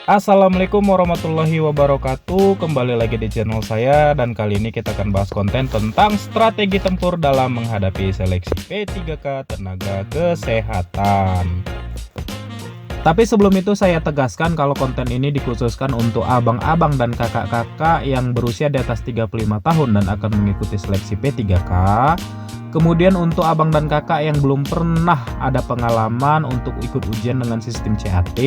Assalamualaikum warahmatullahi wabarakatuh. Kembali lagi di channel saya, dan kali ini kita akan bahas konten tentang strategi tempur dalam menghadapi seleksi P3K tenaga kesehatan. Tapi sebelum itu saya tegaskan kalau konten ini dikhususkan untuk abang-abang dan kakak-kakak yang berusia di atas 35 tahun dan akan mengikuti seleksi P3K. Kemudian untuk abang dan kakak yang belum pernah ada pengalaman untuk ikut ujian dengan sistem CAT,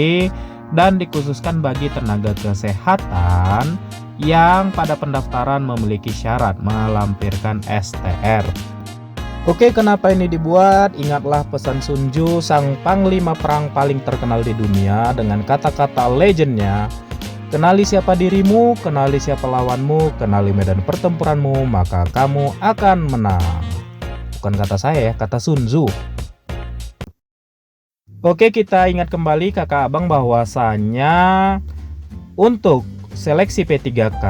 dan dikhususkan bagi tenaga kesehatan yang pada pendaftaran memiliki syarat melampirkan STR. Oke, kenapa ini dibuat? Ingatlah pesan Sun Tzu, sang panglima perang paling terkenal di dunia, dengan kata-kata legendnya, kenali siapa dirimu, kenali siapa lawanmu, kenali medan pertempuranmu, maka kamu akan menang. Bukan kata saya, kata Sun Tzu. Oke, kita ingat kembali kakak abang bahwasanya untuk seleksi P3K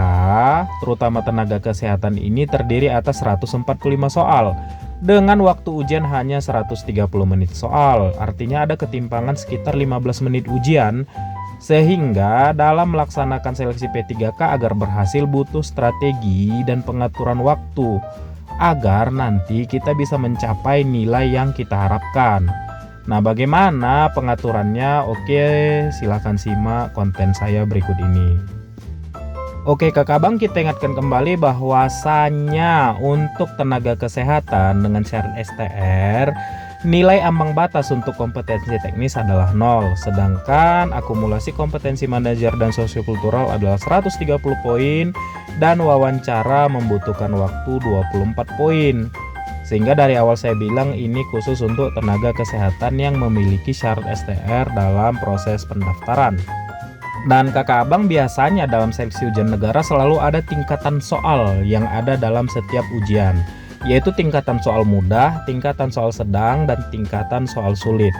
terutama tenaga kesehatan ini terdiri atas 145 soal dengan waktu ujian hanya 130 menit soal. Artinya ada ketimpangan sekitar 15 menit ujian, sehingga dalam melaksanakan seleksi P3K agar berhasil butuh strategi dan pengaturan waktu agar nanti kita bisa mencapai nilai yang kita harapkan. Nah, bagaimana pengaturannya? Oke, silahkan simak konten saya berikut ini. Oke kakak abang, kita ingatkan kembali bahwasannya untuk tenaga kesehatan dengan syarat STR, nilai ambang batas untuk kompetensi teknis adalah 0, sedangkan akumulasi kompetensi manajer dan sosiokultural adalah 130 poin, dan wawancara membutuhkan waktu 24 poin. Sehingga dari awal saya bilang ini khusus untuk tenaga kesehatan yang memiliki syarat STR dalam proses pendaftaran. Dan kakak abang, biasanya dalam seleksi ujian negara selalu ada tingkatan soal yang ada dalam setiap ujian, yaitu tingkatan soal mudah, tingkatan soal sedang, dan tingkatan soal sulit.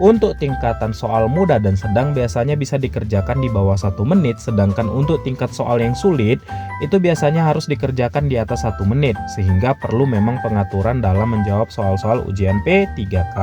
Untuk tingkatan soal mudah dan sedang biasanya bisa dikerjakan di bawah 1 menit, sedangkan untuk tingkat soal yang sulit itu biasanya harus dikerjakan di atas 1 menit, sehingga perlu memang pengaturan dalam menjawab soal-soal ujian P3K.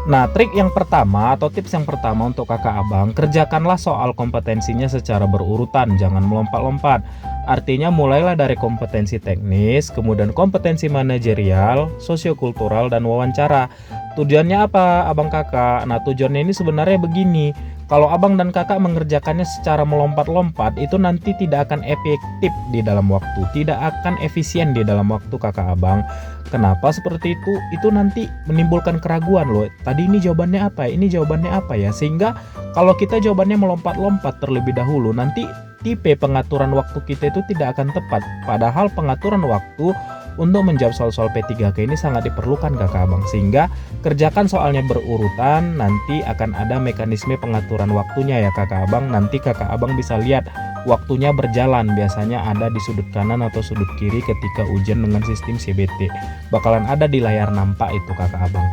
Nah, trik yang pertama atau tips yang pertama untuk kakak abang, kerjakanlah soal kompetensinya secara berurutan, jangan melompat-lompat. Artinya mulailah dari kompetensi teknis, kemudian kompetensi manajerial, sosiokultural, dan wawancara. Tujuannya apa abang kakak? Nah, tujuannya ini sebenarnya begini. Kalau abang dan kakak mengerjakannya secara melompat-lompat, itu nanti tidak akan efektif di dalam waktu, tidak akan efisien di dalam waktu kakak abang. Kenapa seperti itu? Itu nanti menimbulkan keraguan loh. Tadi ini jawabannya apa? Ini jawabannya apa ya? Sehingga kalau kita jawabannya melompat-lompat terlebih dahulu, nanti tipe pengaturan waktu kita itu tidak akan tepat. Padahal pengaturan waktu untuk menjawab soal-soal P3K ini sangat diperlukan kakak abang, sehingga kerjakan soalnya berurutan, nanti akan ada mekanisme pengaturan waktunya ya kakak abang. Nanti kakak abang bisa lihat waktunya berjalan, biasanya ada di sudut kanan atau sudut kiri ketika ujian dengan sistem CBT. Bakalan ada di layar nampak itu kakak abang.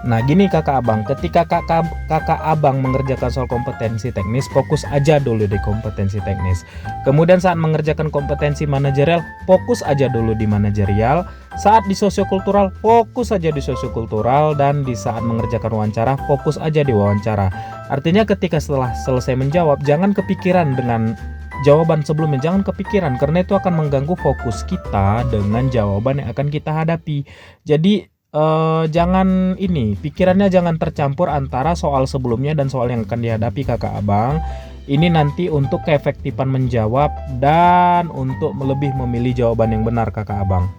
Nah gini kakak abang, ketika kakak abang mengerjakan soal kompetensi teknis, fokus aja dulu di kompetensi teknis. Kemudian saat mengerjakan kompetensi manajerial, fokus aja dulu di manajerial. Saat di sosiokultural, fokus aja di sosiokultural. Dan di saat mengerjakan wawancara, fokus aja di wawancara. Artinya ketika setelah selesai menjawab, jangan kepikiran dengan jawaban sebelumnya, jangan kepikiran, karena itu akan mengganggu fokus kita dengan jawaban yang akan kita hadapi. Jadi jangan pikirannya jangan tercampur antara soal sebelumnya dan soal yang akan dihadapi kakak abang. Ini nanti untuk keefektifan menjawab dan untuk lebih memilih jawaban yang benar kakak abang.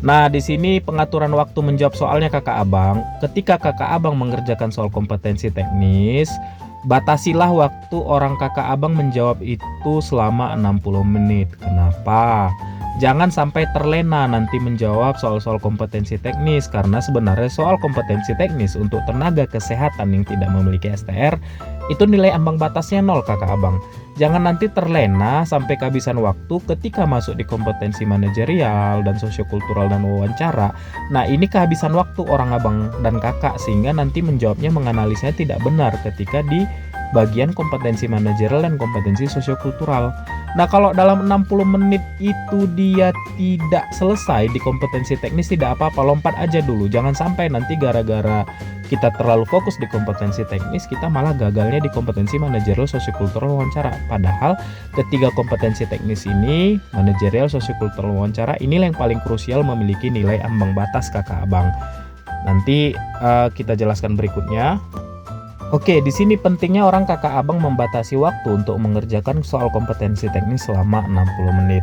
Nah di sini pengaturan waktu menjawab soalnya kakak abang. Ketika kakak abang mengerjakan soal kompetensi teknis, batasilah waktu orang kakak abang menjawab itu selama 60 menit. Kenapa? Jangan sampai terlena nanti menjawab soal-soal kompetensi teknis, karena sebenarnya soal kompetensi teknis untuk tenaga kesehatan yang tidak memiliki STR itu nilai ambang batasnya 0 kakak abang. Jangan nanti terlena sampai kehabisan waktu ketika masuk di kompetensi manajerial dan sosiokultural dan wawancara. Nah ini kehabisan waktu orang abang dan kakak, sehingga nanti menjawabnya menganalisanya tidak benar ketika di bagian kompetensi manajerial dan kompetensi sosiokultural. Nah, kalau dalam 60 menit itu dia tidak selesai di kompetensi teknis, tidak apa-apa, lompat aja dulu. Jangan sampai nanti gara-gara kita terlalu fokus di kompetensi teknis, kita malah gagalnya di kompetensi manajerial, sosiokultural, wawancara. Padahal ketiga kompetensi teknis ini, manajerial, sosiokultural, wawancara, inilah yang paling krusial memiliki nilai ambang batas kakak abang. Nanti kita jelaskan berikutnya. Oke, di sini pentingnya orang kakak abang membatasi waktu untuk mengerjakan soal kompetensi teknis selama 60 menit.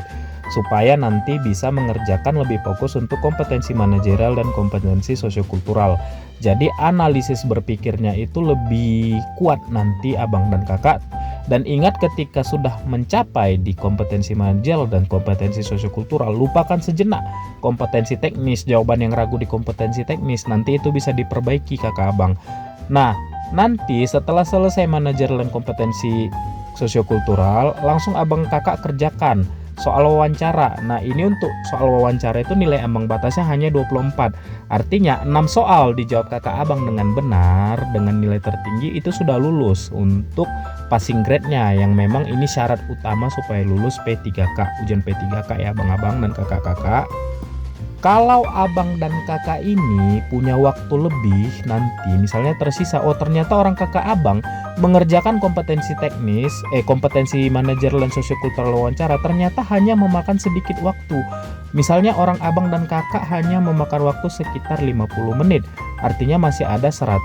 Supaya nanti bisa mengerjakan lebih fokus untuk kompetensi manajerial dan kompetensi sosiokultural. Jadi analisis berpikirnya itu lebih kuat nanti abang dan kakak. Dan ingat, ketika sudah mencapai di kompetensi manajerial dan kompetensi sosiokultural, lupakan sejenak kompetensi teknis, jawaban yang ragu di kompetensi teknis, nanti itu bisa diperbaiki kakak abang. Nah, nanti setelah selesai manajerial dan kompetensi sosiokultural, langsung abang kakak kerjakan soal wawancara. Nah, ini untuk soal wawancara itu nilai ambang batasnya hanya 24. Artinya 6 soal dijawab kakak abang dengan benar dengan nilai tertinggi, itu sudah lulus untuk passing grade-nya, yang memang ini syarat utama supaya lulus P3K, ujian P3K ya abang-abang dan kakak-kakak. Kalau abang dan kakak ini punya waktu lebih nanti, misalnya tersisa, oh ternyata orang kakak abang mengerjakan kompetensi teknis, kompetensi manajerial dan sosiokultural wawancara ternyata hanya memakan sedikit waktu. Misalnya orang abang dan kakak hanya memakan waktu sekitar 50 menit. Artinya masih ada 110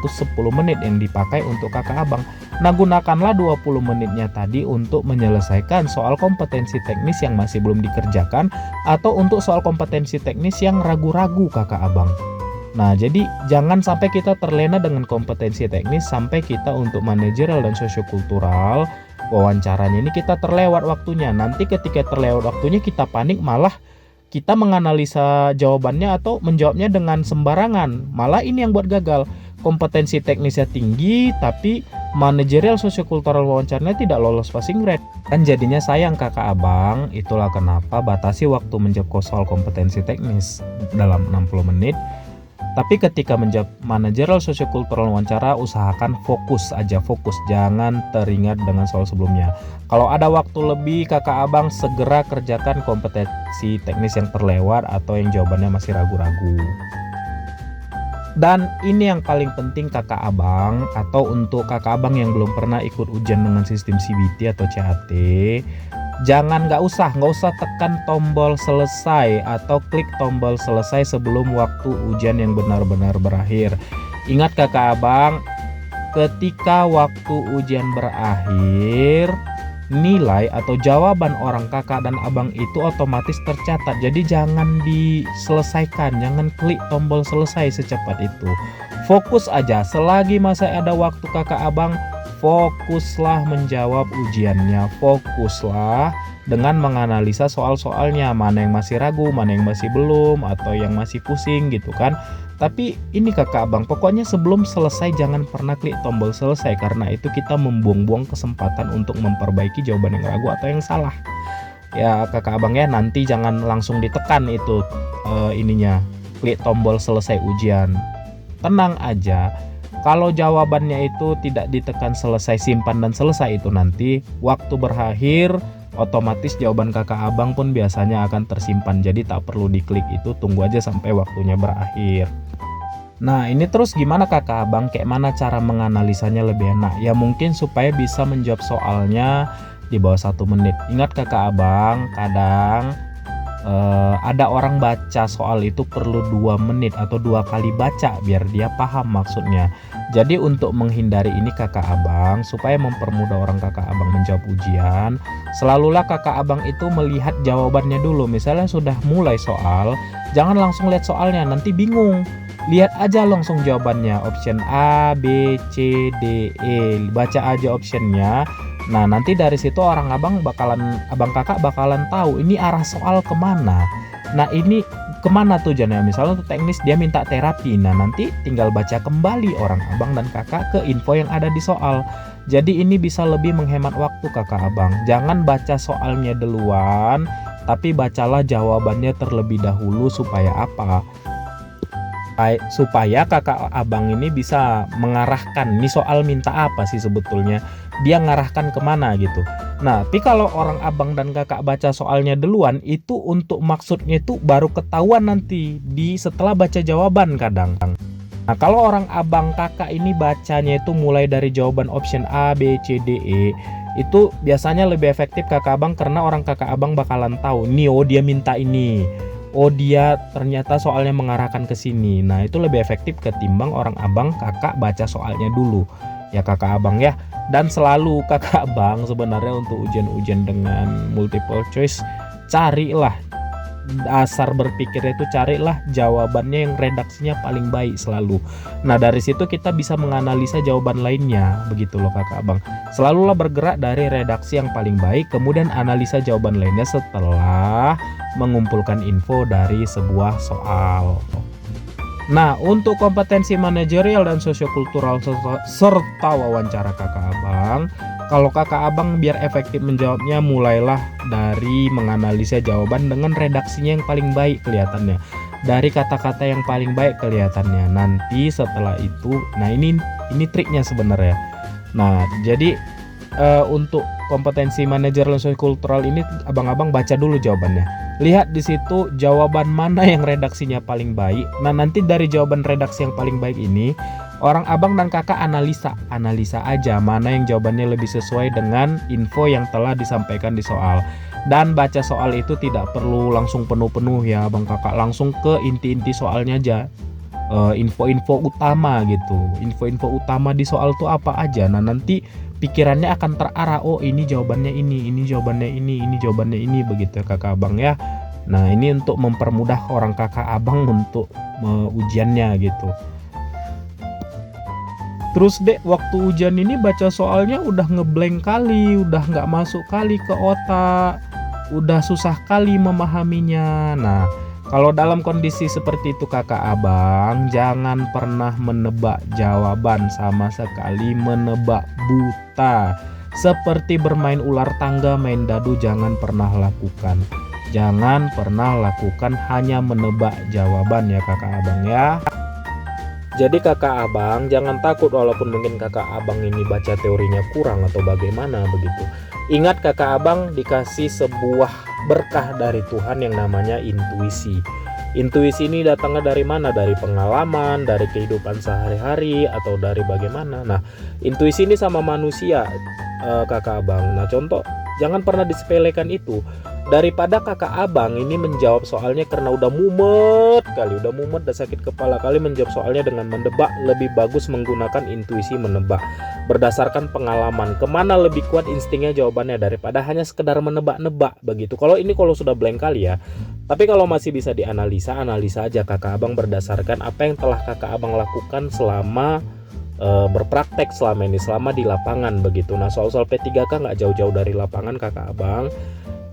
menit yang dipakai untuk kakak abang. Nah, gunakanlah 20 menitnya tadi untuk menyelesaikan soal kompetensi teknis yang masih belum dikerjakan, atau untuk soal kompetensi teknis yang ragu-ragu kakak abang. Nah, jadi jangan sampai kita terlena dengan kompetensi teknis sampai kita untuk manajerial dan sosiokultural wawancaranya ini kita terlewat waktunya. Nanti ketika terlewat waktunya kita panik, malah kita menganalisa jawabannya atau menjawabnya dengan sembarangan. Malah ini yang buat gagal. Kompetensi teknisnya tinggi tapi manajerial sosiokultural wawancaranya tidak lolos passing grade. Kan jadinya sayang kakak abang. Itulah kenapa batasi waktu menjawab soal kompetensi teknis dalam 60 menit. Tapi ketika menjawab manajerial sosiokultural wawancara, usahakan fokus aja, fokus, jangan teringat dengan soal sebelumnya. Kalau ada waktu lebih, kakak abang segera kerjakan kompetensi teknis yang terlewat atau yang jawabannya masih ragu-ragu. Dan ini yang paling penting kakak abang, atau untuk kakak abang yang belum pernah ikut ujian dengan sistem CBT atau CAT, nggak usah tekan tombol selesai atau klik tombol selesai sebelum waktu ujian yang benar-benar berakhir. Ingat kakak abang, ketika waktu ujian berakhir, nilai atau jawaban orang kakak dan abang itu otomatis tercatat. Jadi jangan diselesaikan, jangan klik tombol selesai secepat itu. Fokus aja, selagi masih ada waktu kakak abang, fokuslah menjawab ujiannya, fokuslah dengan menganalisa soal-soalnya, mana yang masih ragu, mana yang masih belum, atau yang masih pusing gitu kan. Tapi ini kakak abang, pokoknya sebelum selesai jangan pernah klik tombol selesai, karena itu kita membuang-buang kesempatan untuk memperbaiki jawaban yang ragu atau yang salah. Ya kakak abang ya, nanti jangan langsung ditekan itu klik tombol selesai ujian. Tenang aja. Kalau jawabannya itu tidak ditekan selesai, simpan dan selesai, itu nanti waktu berakhir otomatis jawaban kakak abang pun biasanya akan tersimpan. Jadi tak perlu diklik itu, tunggu aja sampai waktunya berakhir. Nah, ini terus gimana kakak abang, kayak mana cara menganalisanya lebih enak? Ya mungkin supaya bisa menjawab soalnya di bawah 1 menit. Ingat kakak abang, kadang ada orang baca soal itu perlu 2 menit atau 2 kali baca biar dia paham maksudnya. Jadi untuk menghindari ini kakak abang, supaya mempermudah orang kakak abang menjawab ujian, selalulah kakak abang itu melihat jawabannya dulu. Misalnya sudah mulai soal, jangan langsung lihat soalnya, nanti bingung. Lihat aja langsung jawabannya, option A, B, C, D, E, baca aja optionnya. Nah nanti dari situ abang kakak bakalan tahu ini arah soal kemana. Nah ini kemana tujuannya, misalnya untuk teknis dia minta terapi, nah nanti tinggal baca kembali orang abang dan kakak ke info yang ada di soal. Jadi ini bisa lebih menghemat waktu kakak abang. Jangan baca soalnya duluan, tapi bacalah jawabannya terlebih dahulu. Supaya apa? Supaya kakak abang ini bisa mengarahkan, ini soal minta apa sih sebetulnya. dia ngarahkan kemana gitu. Nah, tapi kalau orang abang dan kakak baca soalnya duluan, itu untuk maksudnya itu baru ketahuan nanti setelah baca jawaban kadang. Nah, kalau orang abang kakak ini bacanya itu mulai dari jawaban option A, B, C, D, E, itu biasanya lebih efektif kakak abang karena orang kakak abang bakalan tahu, nih oh dia minta ini. Oh dia ternyata soalnya mengarahkan ke sini. Nah, itu lebih efektif ketimbang orang abang kakak baca soalnya dulu. Ya kakak abang ya. Dan selalu kakak abang sebenarnya untuk ujian-ujian dengan multiple choice, carilah dasar berpikirnya itu, carilah jawabannya yang redaksinya paling baik selalu. Nah dari situ kita bisa menganalisa jawaban lainnya, begitu loh kakak abang. Selalulah bergerak dari redaksi yang paling baik, kemudian analisa jawaban lainnya setelah mengumpulkan info dari sebuah soal. Nah untuk kompetensi manajerial dan sosiokultural serta wawancara kakak abang, kalau kakak abang biar efektif menjawabnya, mulailah dari menganalisa jawaban dengan redaksinya yang paling baik kelihatannya, dari kata-kata yang paling baik kelihatannya. Nanti setelah itu, nah ini triknya sebenarnya. Nah jadi untuk kompetensi manajer dan sosiokultural ini abang-abang baca dulu jawabannya. Lihat di situ jawaban mana yang redaksinya paling baik. Nah nanti dari jawaban redaksi yang paling baik ini, orang abang dan kakak analisa aja mana yang jawabannya lebih sesuai dengan info yang telah disampaikan di soal. Dan baca soal itu tidak perlu langsung penuh-penuh ya abang kakak, langsung ke inti-inti soalnya aja. Info-info utama gitu, info-info utama di soal tuh apa aja. Nah nanti pikirannya akan terarah, oh ini jawabannya ini jawabannya ini jawabannya ini, begitu kakak abang ya. Nah ini untuk mempermudah orang kakak abang untuk ujiannya gitu. Terus dek waktu ujian ini baca soalnya udah ngeblank kali, udah nggak masuk kali ke otak, udah susah kali memahaminya. Nah kalau dalam kondisi seperti itu kakak abang, jangan pernah menebak jawaban, sama sekali menebak buta. Seperti bermain ular tangga, main dadu, jangan pernah lakukan. Jangan pernah lakukan hanya menebak jawaban ya kakak abang ya. Jadi kakak abang jangan takut walaupun mungkin kakak abang ini baca teorinya kurang atau bagaimana begitu. Ingat kakak abang dikasih sebuah berkah dari Tuhan yang namanya intuisi. Intuisi ini datangnya dari mana? Dari pengalaman, dari kehidupan sehari-hari, atau dari bagaimana? Nah, intuisi ini sama manusia kakak abang. Nah, contoh, jangan pernah disepelekan itu. Daripada kakak abang ini menjawab soalnya karena udah mumet dan sakit kepala kali menjawab soalnya dengan menebak, lebih bagus menggunakan intuisi menebak berdasarkan pengalaman, kemana lebih kuat instingnya jawabannya daripada hanya sekedar menebak-nebak begitu. Kalau sudah blank kali ya. Tapi kalau masih bisa dianalisa, analisa aja kakak abang berdasarkan apa yang telah kakak abang lakukan selama berpraktek selama ini, selama di lapangan begitu. Nah soal-soal P3K nggak jauh-jauh dari lapangan kakak abang.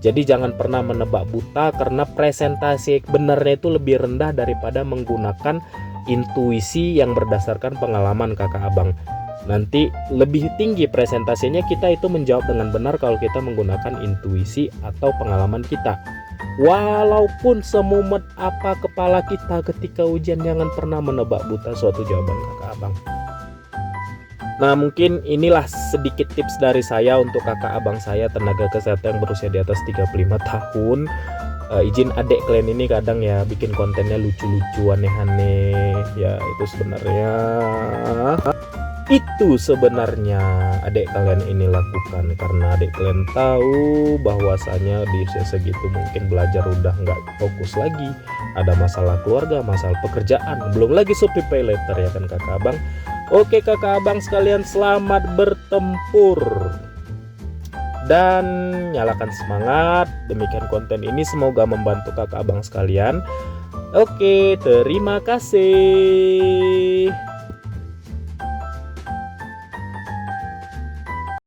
Jadi jangan pernah menebak buta, karena presentasi benernya itu lebih rendah daripada menggunakan intuisi yang berdasarkan pengalaman kakak abang. Nanti lebih tinggi presentasinya kita itu menjawab dengan benar kalau kita menggunakan intuisi atau pengalaman kita. Walaupun semumet apa kepala kita ketika ujian, jangan pernah menebak buta suatu jawaban kakak abang. Nah mungkin inilah sedikit tips dari saya untuk kakak abang saya tenaga kesehatan yang berusia di atas 35 tahun. Izin adik kalian ini kadang ya bikin kontennya lucu-lucu, aneh-aneh ya, itu sebenarnya adik kalian ini lakukan karena adik kalian tahu bahwasanya di usia segitu mungkin belajar udah nggak fokus lagi, ada masalah keluarga, masalah pekerjaan, belum lagi supir pay later ya kan kakak abang. Oke kakak abang sekalian, selamat bertempur dan nyalakan semangat. Demikian konten ini, semoga membantu kakak abang sekalian. Oke, terima kasih.